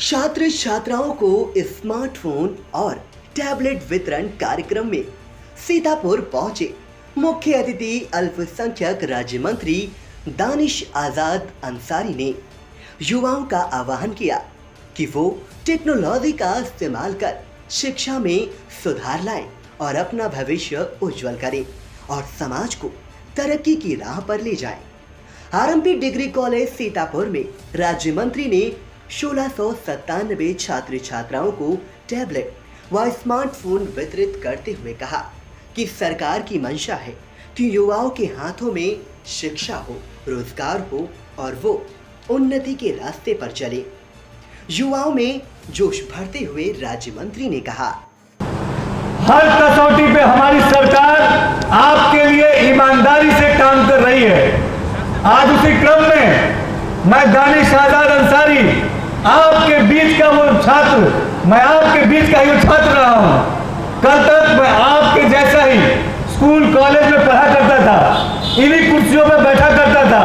छात्र छात्राओं को स्मार्टफोन और टैबलेट वितरण कार्यक्रम में सीतापुर पहुंचे मुख्य अतिथि अल्पसंख्यक राज्य मंत्री दानिश आजाद अंसारी ने युवाओं का आह्वान किया कि वो टेक्नोलॉजी का इस्तेमाल कर शिक्षा में सुधार लाएं और अपना भविष्य उज्जवल करें और समाज को तरक्की की राह पर ले जाएं। आरएमपी डिग्री कॉलेज सीतापुर में राज्य मंत्री ने 1697 छात्र छात्राओं को टैबलेट व स्मार्टफोन वितरित करते हुए कहा कि सरकार की मंशा है कि युवाओं के हाथों में शिक्षा हो, रोजगार हो और वो उन्नति के रास्ते पर चले। युवाओं में जोश भरते हुए राज्य मंत्री ने कहा, हर कसौटी पे हमारी सरकार आपके लिए ईमानदारी से काम कर रही है। आज उसी क्रम में मैं दानिश आजाद अंसारी आपके बीच का वो छात्र, मैं आपके बीच का ही छात्र रहा हूँ। कल तक मैं आपके जैसा ही स्कूल कॉलेज में पढ़ा करता था, इन्हीं कुर्सियों पर बैठा करता था,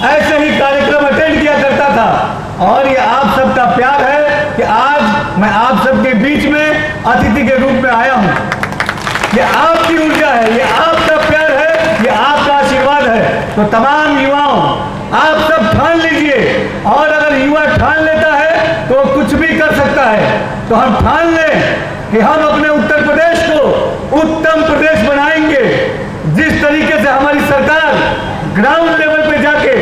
ऐसे ही कार्यक्रम अटेंड किया करता था और ये आप सबका प्यार है कि आज मैं आप सबके बीच में अतिथि के रूप में आया हूँ। ये आपकी ऊर्जा है, ये आपका प्यार है, ये आपका आशीर्वाद है। तो तमाम युवाओं, आप सब ठान लीजिए और अगर युवा ठान लेता है तो कुछ भी कर सकता है। तो हम ठान लें कि हम अपने उत्तर प्रदेश को उत्तम प्रदेश बनाएंगे। जिस तरीके से हमारी सरकार ग्राउंड लेवल पे जाके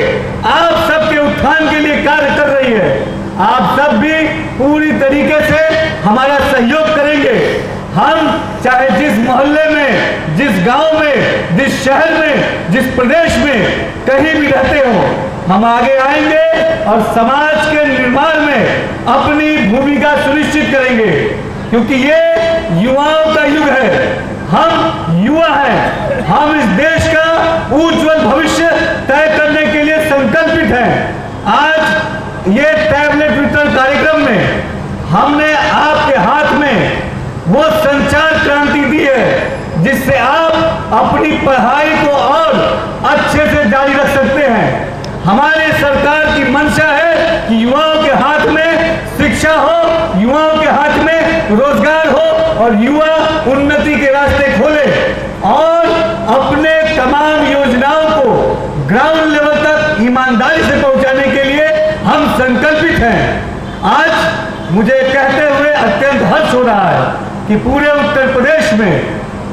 आप सबके उत्थान के लिए कार्य कर रही है, आप सब भी पूरी तरीके से हमारा सहयोग करेंगे। हम चाहे जिस मोहल्ले में, जिस गांव में, जिस शहर में, जिस प्रदेश में कहीं भी रहते हो, हम आगे आएंगे और समाज के निर्माण में अपनी भूमिका सुनिश्चित करेंगे, क्योंकि ये युवाओं का युग है। हम युवा हैं, हम इस देश का उज्जवल भविष्य तय करने के लिए संकल्पित हैं। आज ये टैबलेट वितरण कार्यक्रम में हमने आपके हाथ में वो संचार क्रांति दी है जिससे आप अपनी पढ़ाई को और अच्छे से जारी रख सकते हैं। हमारे सरकार की मंशा है कि युवाओं के हाथ में शिक्षा हो, युवाओं के हाथ में रोजगार हो और युवा उन्नति के रास्ते खोले और अपने तमाम योजनाओं को ग्राउंड लेवल तक ईमानदारी से पहुंचाने के लिए हम संकल्पित हैं। आज मुझे कहते हुए अत्यंत हर्ष हो रहा है कि पूरे उत्तर प्रदेश में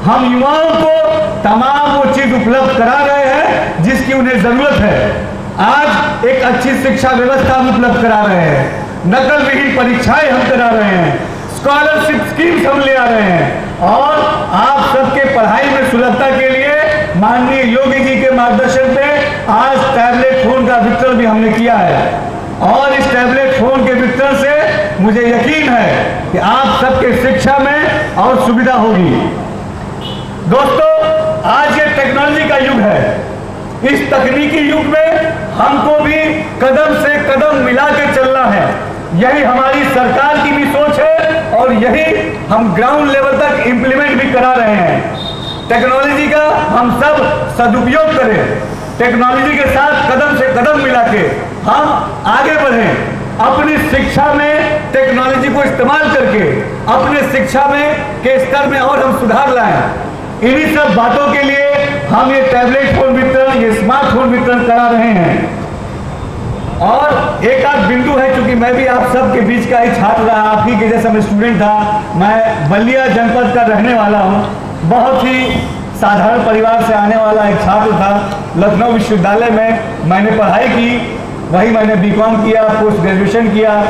हम युवाओं को तमाम वो चीज उपलब्ध करा रहे हैं जिसकी उन्हें जरूरत है। आज एक अच्छी शिक्षा व्यवस्था हम उपलब्ध करा रहे हैं, नकल विहीन परीक्षाएं हम करा रहे हैं, स्कॉलरशिप स्कीम्स हम ले आ रहे हैं और आप सबके पढ़ाई में सुलभता के लिए माननीय योगी जी के मार्गदर्शन पे आज टैबलेट फोन का वितरण भी हमने किया है। और इस टैबलेट फोन के वितरण से मुझे यकीन है कि आप सबके शिक्षा में और सुविधा होगी। दोस्तों, आज ये टेक्नोलॉजी का युग है। इस तकनीकी युग में हमको भी कदम से कदम मिला के चलना है। यही हमारी सरकार की भी सोच है और यही हम ग्राउंड लेवल तक इम्प्लीमेंट भी करा रहे हैं। टेक्नोलॉजी का हम सब सदुपयोग करें, टेक्नोलॉजी के साथ कदम से कदम मिला के हम आगे बढ़ें। अपनी शिक्षा में टेक्नोलॉजी को इस्तेमाल करके अपने शिक्षा में के स्तर में और हम सुधार लाएं। इन्हीं सब बातों के लिए हम ये टैबलेट फोन वितरण, ये स्मार्टफोन वितरण करा रहे हैं। और एक आध बिंदु है, क्योंकि मैं भी आप सब के बीच का ही छात्र रहा, आप ही के जैसा मैं स्टूडेंट था। मैं बलिया जनपद का रहने वाला हूँ, बहुत ही साधारण परिवार से आने वाला एक छात्र था। लखनऊ विश्वविद्यालय में मैंने पढ़ाई की, वही मैंने बीकॉम किया, पोस्ट ग्रेजुएशन किया,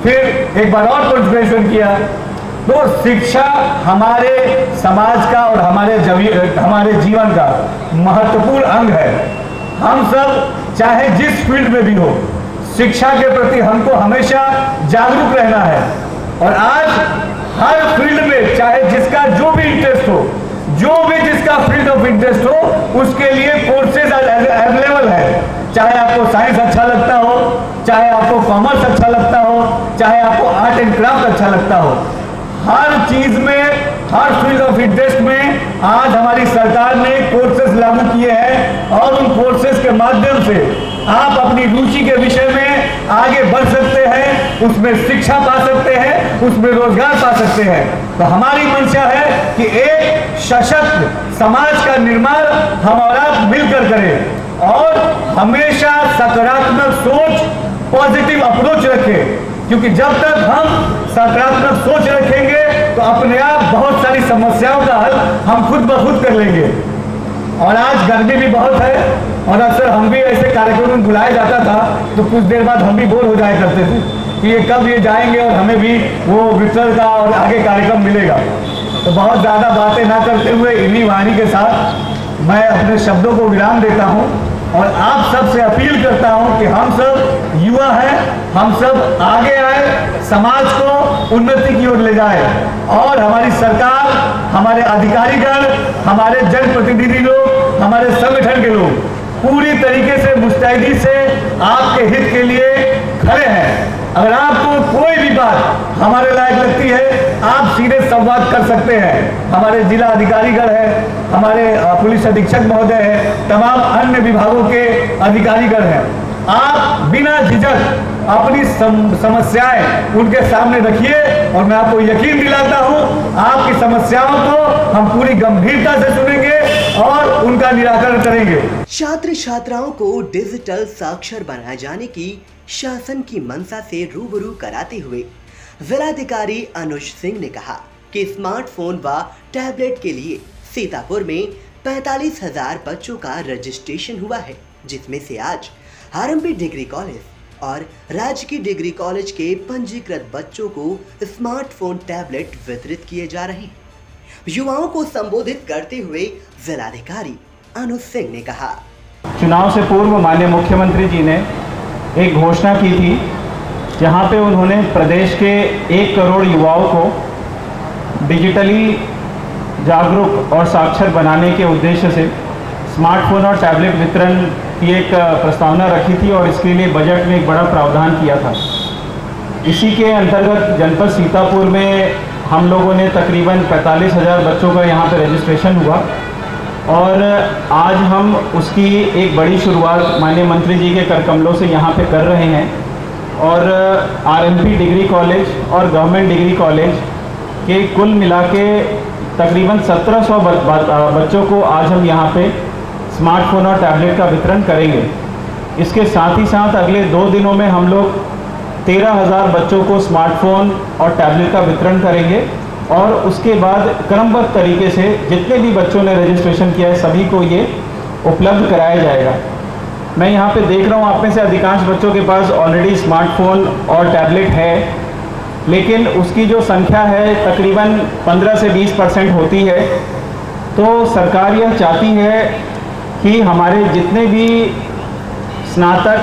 फिर एक बार और पोस्ट ग्रेजुएशन किया। तो शिक्षा हमारे समाज का और हमारे जीवन का महत्वपूर्ण अंग है। हम सब चाहे जिस फील्ड में भी हो, शिक्षा के प्रति हमको हमेशा जागरूक रहना है। और आज हर फील्ड में चाहे जिसका जो भी इंटरेस्ट हो, जो भी जिसका फील्ड ऑफ इंटरेस्ट हो, उसके लिए कोर्सेज अवेलेबल है। चाहे आपको साइंस अच्छा लगता हो, चाहे आपको कॉमर्स अच्छा लगता हो, चाहे आपको आर्ट एंड क्राफ्ट अच्छा लगता हो, हर चीज में, हर फील्ड ऑफ इंटरेस्ट में आज हमारी सरकार ने कोर्सेज लागू किए हैं और उन कोर्सेज के माध्यम से आप अपनी रुचि के विषय में आगे बढ़ सकते हैं उसमें शिक्षा पा सकते हैं, उसमें रोजगार पा सकते हैं। तो हमारी मंशा है कि एक सशक्त समाज का निर्माण हम और आप मिलकर करें और हमेशा सकारात्मक सोच, पॉजिटिव अप्रोच रखें, क्योंकि जब तक हम सकारात्मक सोच रखेंगे तो अपने आप बहुत सारी समस्याओं का हल हम खुद ब खुद कर लेंगे। और आज गर्मी भी बहुत है और अक्सर हम भी ऐसे कार्यक्रम में बुलाया जाता था तो कुछ देर बाद हम भी बोर हो जाया करते थे कि ये कब ये जाएंगे और हमें भी वो वितरण का और आगे कार्यक्रम मिलेगा। तो बहुत ज़्यादा बातें ना करते हुए इन्हीं वाणी के साथ मैं अपने शब्दों को विराम देता हूँ और आप सब से अपील करता हूँ कि हम सब युवा हैं, हम सब आगे आए, समाज को उन्नति की ओर ले जाए और हमारी सरकार, हमारे अधिकारीगण, हमारे जनप्रतिनिधि लोग, हमारे संगठन के लोग पूरी तरीके से मुस्तैदी से आपके हित के लिए खड़े हैं। अगर आपको कोई भी बात हमारे लायक लगती है, आप सीधे संवाद कर सकते हैं। हमारे जिला अधिकारीगण हैं, हमारे पुलिस अधीक्षक महोदय हैं, तमाम अन्य विभागों के अधिकारीगण हैं। आप बिना झिझक अपनी समस्याएं उनके सामने रखिए और मैं आपको यकीन दिलाता हूं आपकी समस्याओं को हम पूरी गंभीरता से सुनेंगे और उनका निराकरण करेंगे। छात्र छात्राओं को डिजिटल साक्षर बनाए जाने की शासन की मंशा से रूबरू कराते हुए जिलाधिकारी अनुज सिंह ने कहा कि स्मार्टफोन व टैबलेट के लिए सीतापुर में 45,000 बच्चों का रजिस्ट्रेशन हुआ है, जिसमें से आज आरएमपी डिग्री कॉलेज और राजकीय डिग्री कॉलेज के पंजीकृत बच्चों को स्मार्टफोन टैबलेट वितरित किए जा रहे हैं। युवाओं को संबोधित करते हुए जिलाधिकारी अनुज सिंह ने कहा, चुनाव से पूर्व माननीय मुख्यमंत्री जी ने एक घोषणा की थी जहां पे उन्होंने प्रदेश के 1 करोड़ युवाओं को डिजिटली जागरूक और साक्षर बनाने के उद्देश्य से स्मार्टफोन और टैबलेट वितरण की एक प्रस्तावना रखी थी और इसके लिए बजट में एक बड़ा प्रावधान किया था। इसी के अंतर्गत जनपद सीतापुर में हम लोगों ने तकरीबन 45,000 बच्चों का यहाँ पे रजिस्ट्रेशन हुआ और आज हम उसकी एक बड़ी शुरुआत माननीय मंत्री जी के कर कमलों से यहाँ पे कर रहे हैं और आरएमपी डिग्री कॉलेज और गवर्नमेंट डिग्री कॉलेज के कुल मिला के तकरीबन 1700 बच्चों को आज हम यहाँ पे स्मार्टफोन और टैबलेट का वितरण करेंगे। इसके साथ ही साथ अगले 2 दिनों में हम लोग 13,000 बच्चों को स्मार्टफोन और टैबलेट का वितरण करेंगे और उसके बाद क्रमबद्ध तरीके से जितने भी बच्चों ने रजिस्ट्रेशन किया है सभी को ये उपलब्ध कराया जाएगा। मैं यहाँ पे देख रहा हूँ आप में से अधिकांश बच्चों के पास ऑलरेडी स्मार्टफोन और टैबलेट है, लेकिन उसकी जो संख्या है तकरीबन 15 से 20% होती है। तो सरकार यह चाहती है कि हमारे जितने भी स्नातक,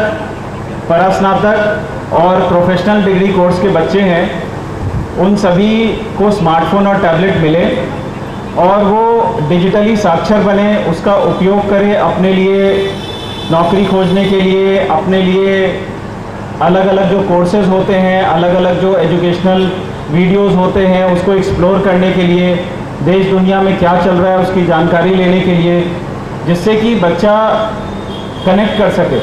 परास्नातक और प्रोफेशनल डिग्री कोर्स के बच्चे हैं उन सभी को स्मार्टफोन और टैबलेट मिले और वो डिजिटली साक्षर बने, उसका उपयोग करें अपने लिए नौकरी खोजने के लिए, अपने लिए अलग अलग जो कोर्सेज होते हैं, अलग अलग जो एजुकेशनल वीडियोस होते हैं उसको एक्सप्लोर करने के लिए, देश दुनिया में क्या चल रहा है उसकी जानकारी लेने के लिए, जिससे कि बच्चा कनेक्ट कर सके।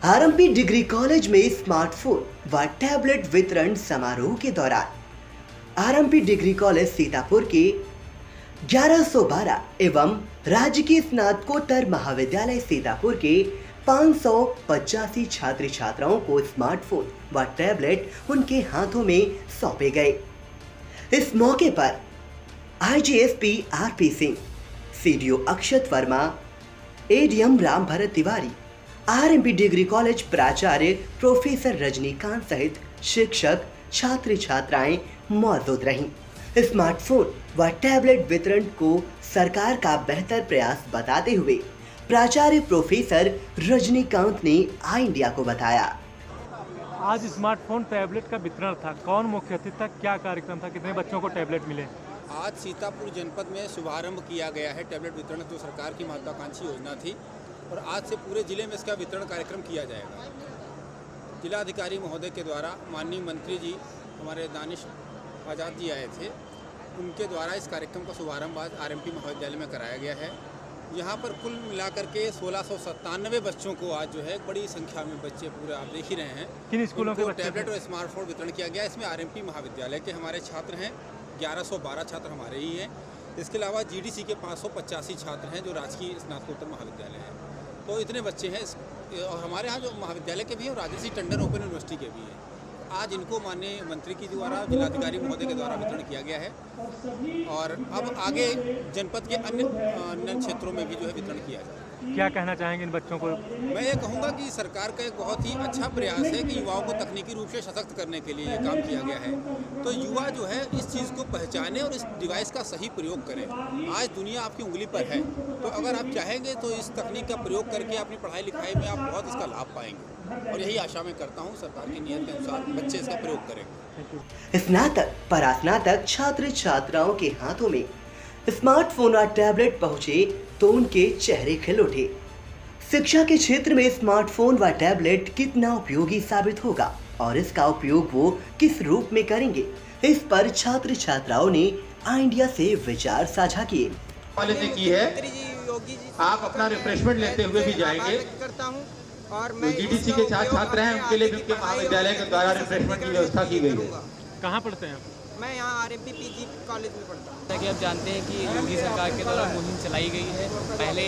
आरएमपी डिग्री कॉलेज में स्मार्टफोन व टैबलेट वितरण समारोह के दौरान आरएमपी डिग्री कॉलेज सीतापुर के 1112 एवं राजकीय स्नातकोत्तर महाविद्यालय सीतापुर के 585 छात्र छात्राओं को स्मार्टफोन व टैबलेट उनके हाथों में सौंपे गए। इस मौके पर IG SP RP Singh, CDO Akshat Verma, ADM Ram Bharat Tiwari, RMP degree college प्राचार्य प्रोफेसर रजनीकांत सहित शिक्षक, छात्र छात्राएं मौजूद रहीं। स्मार्टफोन व टैबलेट वितरण को सरकार का बेहतर प्रयास बताते हुए प्राचार्य प्रोफेसर रजनीकांत ने आई इंडिया को बताया, आज स्मार्टफोन टैबलेट का वितरण था। कौन मुख्य अतिथि था, क्या कार्यक्रम था, कितने बच्चों को टैबलेट मिले? आज सीतापुर जनपद में शुभारंभ किया गया है टैबलेट वितरण, तो सरकार की महत्वाकांक्षी योजना थी और आज से पूरे जिले में इसका वितरण कार्यक्रम किया जाएगा। जिलाधिकारी महोदय के द्वारा माननीय मंत्री जी हमारे दानिश आज़ाद जी आए थे, उनके द्वारा इस कार्यक्रम का शुभारंभ आज आरएमपी महाविद्यालय में कराया गया है। यहाँ पर कुल मिलाकर के 1697 बच्चों को आज जो है बड़ी संख्या में बच्चे पूरे आप देख ही रहे हैं किन स्कूलों के उनको बच्चे टैबलेट थे? और स्मार्टफोन वितरण किया गया। इसमें आरएमपी महाविद्यालय के हमारे छात्र हैं, 1112 छात्र हमारे ही हैं। इसके अलावा जीडीसी के 585 छात्र हैं जो राजकीय स्नातकोत्तर महाविद्यालय हैं। तो इतने बच्चे हैं और हमारे यहाँ जो महाविद्यालय के भी हैं और राजर्षि टंडन ओपन यूनिवर्सिटी के भी हैं। आज इनको माननीय मंत्री के द्वारा, जिलाधिकारी महोदय के द्वारा वितरण किया गया है और अब आगे जनपद के अन्य क्षेत्रों में भी जो है वितरण किया जाए। क्या कहना चाहेंगे इन बच्चों को? मैं ये कहूँगा कि सरकार का एक बहुत ही अच्छा प्रयास है कि युवाओं को तकनीकी रूप से सशक्त करने के लिए ये काम किया गया है। तो युवा जो है इस चीज़ को पहचाने और इस डिवाइस का सही प्रयोग करें। आज दुनिया आपकी उंगली पर है, तो अगर आप चाहेंगे तो इस तकनीक का प्रयोग करके अपनी पढ़ाई लिखाई में आप बहुत इसका लाभ पाएंगे और यही आशा मैं करता हूँ सरकार की नीयत के अनुसार बच्चे इसका प्रयोग करेंगे। स्नातक परास्नातक छात्र छात्राओं के हाथों में स्मार्टफोन और टैबलेट पहुंचे तो उनके चेहरे खिल उठे। शिक्षा के क्षेत्र में स्मार्टफोन व टैबलेट कितना उपयोगी साबित होगा और इसका उपयोग वो किस रूप में करेंगे, इस पर छात्र छात्राओं ने आइडिया से विचार साझा किए। वाले ने की है, आप अपना रिफ्रेशमेंट लेते हुए भी जाएंगे। और तो जीडीसी के छात्र हैं, उनके लिए भी उनके महाविद्यालय के द्वारा रिफ्रेशमेंट की व्यवस्था की गई है। कहाँ पढ़ते हैं आप? मैं यहाँ आरएमपी पीजी कॉलेज में पढ़ता हूँ। जैसा कि आप जानते हैं कि योगी सरकार के द्वारा मुहिम चलाई गई है। पहले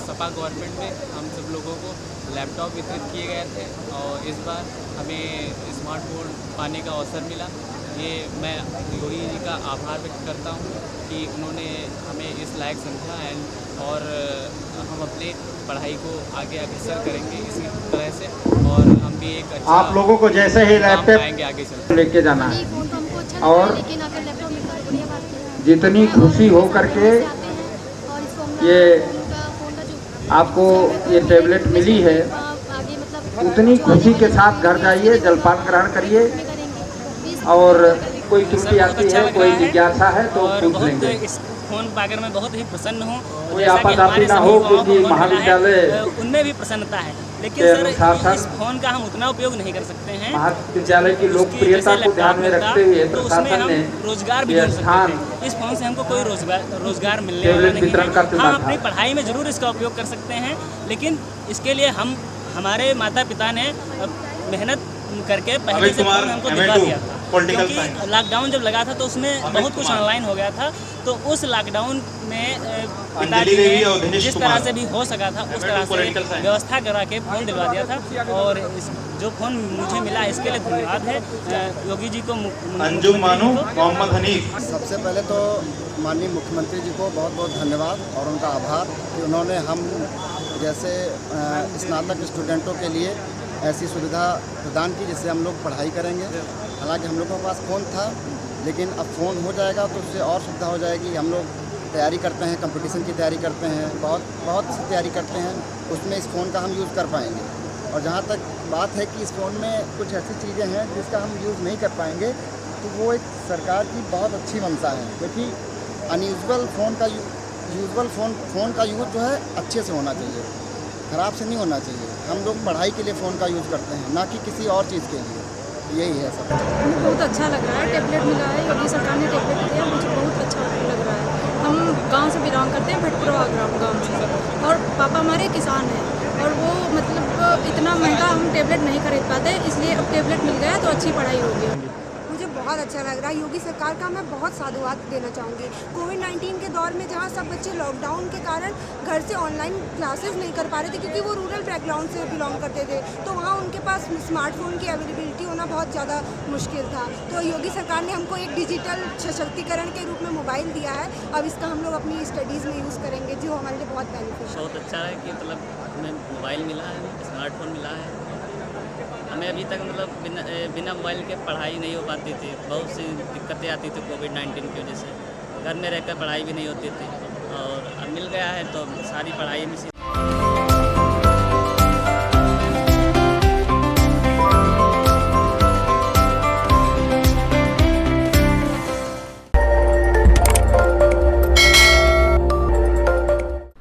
सपा गवर्नमेंट में हम सब लोगों को लैपटॉप वितरित किए गए थे और इस बार हमें स्मार्टफोन पाने का अवसर मिला। ये मैं योगी जी का आभार व्यक्त करता हूँ कि उन्होंने हमें इस लायक समझा और हम अपने पढ़ाई को आगे अग्रसर करेंगे इसी तरह से और हम भी एक अच्छा आप लोगों को जैसे ही लैपटॉप आगे चल लेके जाना है और जितनी खुशी हो करके ये आपको ये टैबलेट मिली है, उतनी खुशी के साथ घर जाइए, जलपान ग्रहण करिए और कोई त्रुटि आती है, कोई जिज्ञासा है तो पूछ लेंगे। इस फोन पाकर मैं बहुत ही प्रसन्न हूँ। कोई आपाधापी ना हो, क्योंकि महाविद्यालय उनमें भी प्रसन्नता है, लेकिन सर इस फोन का हम उतना उपयोग नहीं कर सकते हैं। महाविद्यालय की लोकप्रियता को ध्यान में रखते हुए प्रशासन ने रोजगार भी ढूंढ सकते हैं। इस फोन से हमको कोई रोजगार मिलने वाला नहीं है। हम अपनी पढ़ाई में जरूर इसका उपयोग कर सकते हैं, लेकिन इसके लिए हमारे माता पिता ने मेहनत करके पहले से फोन हमको दिलवा दिया था, क्योंकि लॉकडाउन जब लगा था तो उसमें बहुत कुछ ऑनलाइन हो गया था। तो उस लॉकडाउन में पिताजी ने जिस तरह से भी हो सका था उस तरह से व्यवस्था करा के फ़ोन दिलवा दिया था और जो फ़ोन मुझे मिला इसके लिए धन्यवाद है योगी जी को, अंजुम मानू, मोहम्मद हनीफ। सबसे पहले तो माननीय मुख्यमंत्री जी को बहुत बहुत धन्यवाद और उनका आभार कि उन्होंने हम जैसे स्नातक स्टूडेंटों के लिए ऐसी सुविधा प्रदान की जिससे हम लोग पढ़ाई करेंगे। हालांकि हम लोगों के पास फ़ोन था, लेकिन अब फ़ोन हो जाएगा तो उससे और सुविधा हो जाएगी। हम लोग तैयारी करते हैं, कंपटीशन की तैयारी करते हैं, बहुत सी तैयारी करते हैं, उसमें इस फ़ोन का हम यूज़ कर पाएंगे। और जहाँ तक बात है कि इस फ़ोन में कुछ ऐसी चीज़ें हैं जिसका हम यूज़ नहीं कर पाएंगे, तो वो एक सरकार की बहुत अच्छी मंशा है, क्योंकि अनयूजल फ़ोन का यूज़ जो है अच्छे से होना चाहिए, ख़राब से नहीं होना चाहिए। हम लोग पढ़ाई के लिए फ़ोन का यूज़ करते हैं, ना कि किसी और चीज़ के लिए। यही है सब। मुझे बहुत अच्छा लग रहा है, टैबलेट मिला है, योगी सरकार ने टैबलेट दिया, मुझे बहुत अच्छा लग रहा है। हम गांव से बिलोंग करते हैं, भटपुरा गांव से, और पापा हमारे किसान हैं और वो मतलब इतना महंगा हम टैबलेट नहीं खरीद पाते, इसलिए अब टैबलेट मिल गया तो अच्छी पढ़ाई होगी। मुझे बहुत अच्छा लग रहा है। योगी सरकार का मैं बहुत साधुवाद देना चाहूँगी। कोविड-19 के दौर में जहाँ सब बच्चे लॉकडाउन के कारण घर से ऑनलाइन क्लासेस नहीं कर पा रहे थे, क्योंकि वो रूरल बैकग्राउंड से बिलोंग करते थे, तो वहाँ उनके पास स्मार्टफोन की अवेलेबिलिटी होना बहुत ज़्यादा मुश्किल था। तो योगी सरकार ने हमको एक डिजिटल सशक्तिकरण के रूप में मोबाइल दिया है। अब इसका हम लोग अपनी स्टडीज़ में यूज़ करेंगे, जो हमारे लिए बहुत बेनिफिशियल। बहुत अच्छा है कि मतलब हमें मोबाइल मिला है, स्मार्टफोन मिला है। हमें अभी तक मतलब बिना मोबाइल के पढ़ाई नहीं हो पाती थी, बहुत सी दिक्कतें आती थी कोविड-19 की वजह से, घर में रहकर पढ़ाई भी नहीं होती थी, और अब मिल गया है तो सारी पढ़ाई में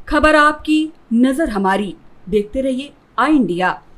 खबर आपकी, नजर हमारी। देखते रहिए आई इंडिया।